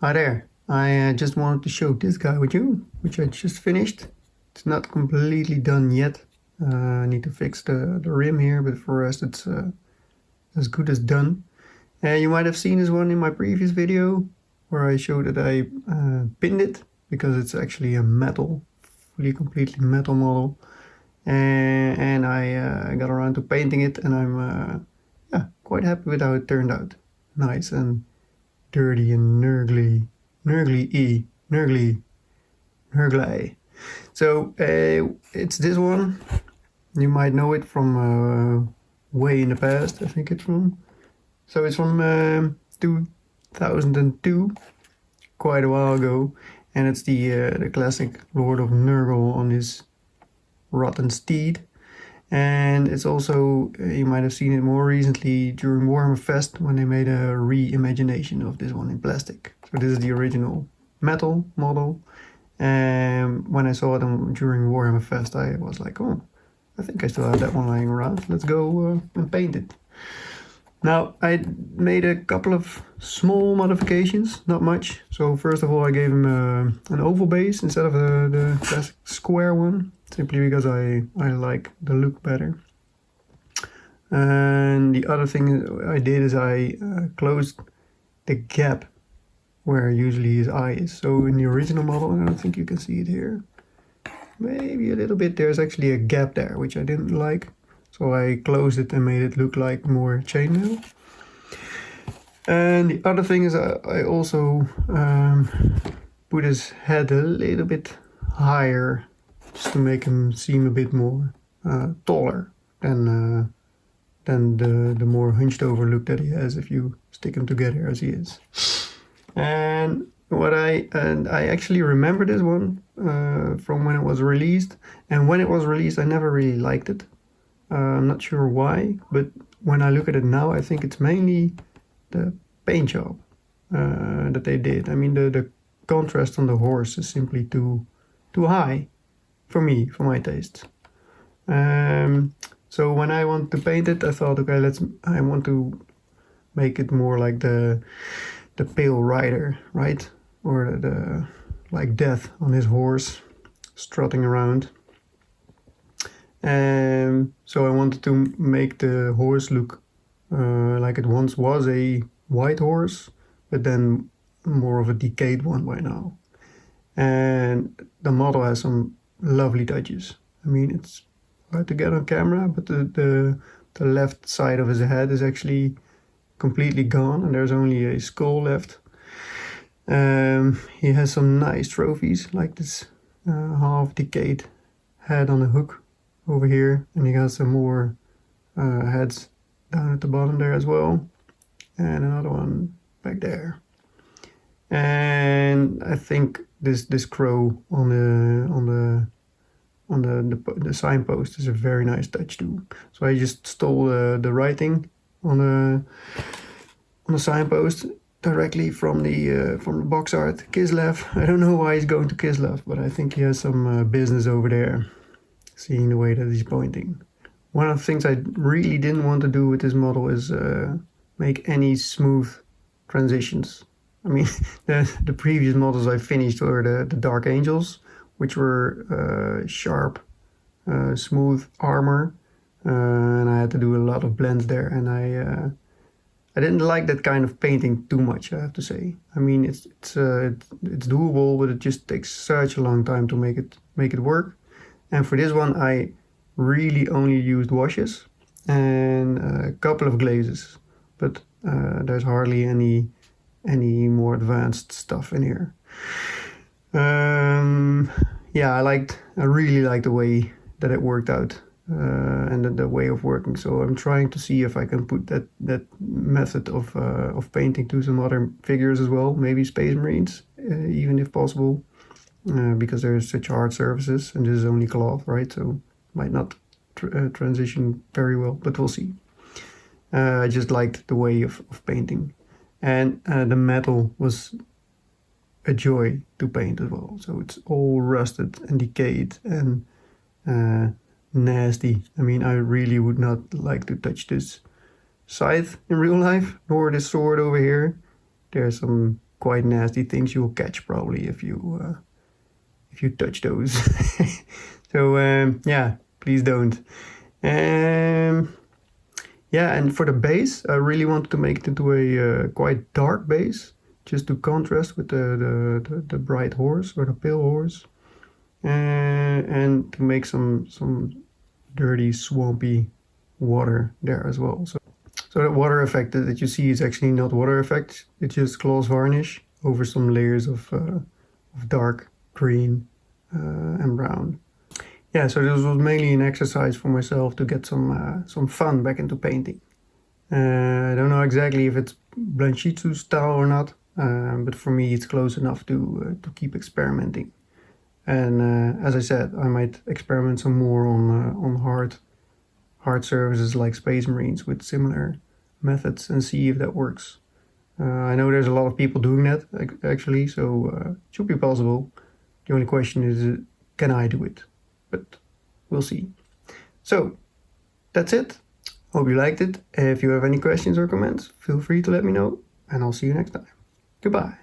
Hi there, I just wanted to show this guy with you, which I just finished. It's not completely done yet. I need to fix the rim here, but for the rest it's as good as done. You might have seen this one in my previous video where I showed that I pinned it because it's actually a metal, fully completely metal model. And I got around to painting it, and I'm yeah, quite happy with how it turned out. Nice and dirty and nurgly, nurgly. So it's this one. You might know it from way in the past, I think it's from. So it's from 2002, quite a while ago, and it's the classic Lord of Nurgle on his rotten steed. And it's also, you might have seen it more recently during Warhammer Fest when they made a reimagination of this one in plastic. So this is the original metal model. And when I saw it during Warhammer Fest, I was like, oh, I think I still have that one lying around. Let's go and paint it. Now, I made a couple of small modifications, not much. So first of all, I gave him an oval base instead of the classic square one, simply because I like the look better. And the other thing I did is I closed the gap where usually his eye is. So in the original model, I don't think you can see it here, maybe a little bit, there's actually a gap there, which I didn't like. So I closed it and made it look like more chainmail. And the other thing is I also put his head a little bit higher, just to make him seem a bit more taller than the more hunched over look that he has if you stick him together as he is. And I actually remember this one from when it was released. And when it was released, I never really liked it. I'm not sure why, but when I look at it now, I think it's mainly the paint job that they did. I mean, the contrast on the horse is simply too high for me, for my taste. So when I want to paint it, I thought, okay, I want to make it more like the pale rider, right? Or the like Death on his horse, strutting around. So I wanted to make the horse look like it once was a white horse, but then more of a decayed one by now. And the model has some lovely touches. I mean, it's hard to get on camera, but the left side of his head is actually completely gone, and there's only a skull left. He has some nice trophies, like this half decayed head on a hook over here, and he got some more heads down at the bottom there as well, and another one back there. And I think this crow on the signpost is a very nice touch too. So I just stole the writing on the signpost directly from the box art, Kislev. I don't know why he's going to Kislev, but I think he has some business over there, seeing the way that he's pointing. One of the things I really didn't want to do with this model is make any smooth transitions. I mean, the previous models I finished were the Dark Angels, which were sharp, smooth armor, and I had to do a lot of blends there, and I didn't like that kind of painting too much, I have to say. I mean, it's doable, but it just takes such a long time to make it work. And for this one, I really only used washes and a couple of glazes, but there's hardly any more advanced stuff in here. Yeah, I really liked the way that it worked out, and the way of working. So I'm trying to see if I can put that method of painting to some other figures as well, maybe Space Marines, even if possible. Because there's such hard surfaces, and this is only cloth, right? So might not transition very well, but we'll see. I just liked the way of painting, and the metal was a joy to paint as well. So it's all rusted and decayed and nasty. I mean, I really would not like to touch this scythe in real life, nor this sword over here. There's some quite nasty things you will catch probably if you touch those. So yeah, please don't. Yeah, and for the base, I really wanted to make it into a quite dark base, just to contrast with the bright horse or the pale horse, and to make some dirty, swampy water there as well. So that water effect that you see is actually not water effect; it's just gloss varnish over some layers of dark green and brown. Yeah, so this was mainly an exercise for myself to get some fun back into painting. I don't know exactly if it's Blanchitsu style or not, but for me it's close enough to keep experimenting. And as I said, I might experiment some more on hard surfaces like Space Marines with similar methods and see if that works. I know there's a lot of people doing that actually, so it should be possible. The only question is, can I do it? But we'll see. So that's it. Hope you liked it. If you have any questions or comments, feel free to let me know, and I'll see you next time. Goodbye.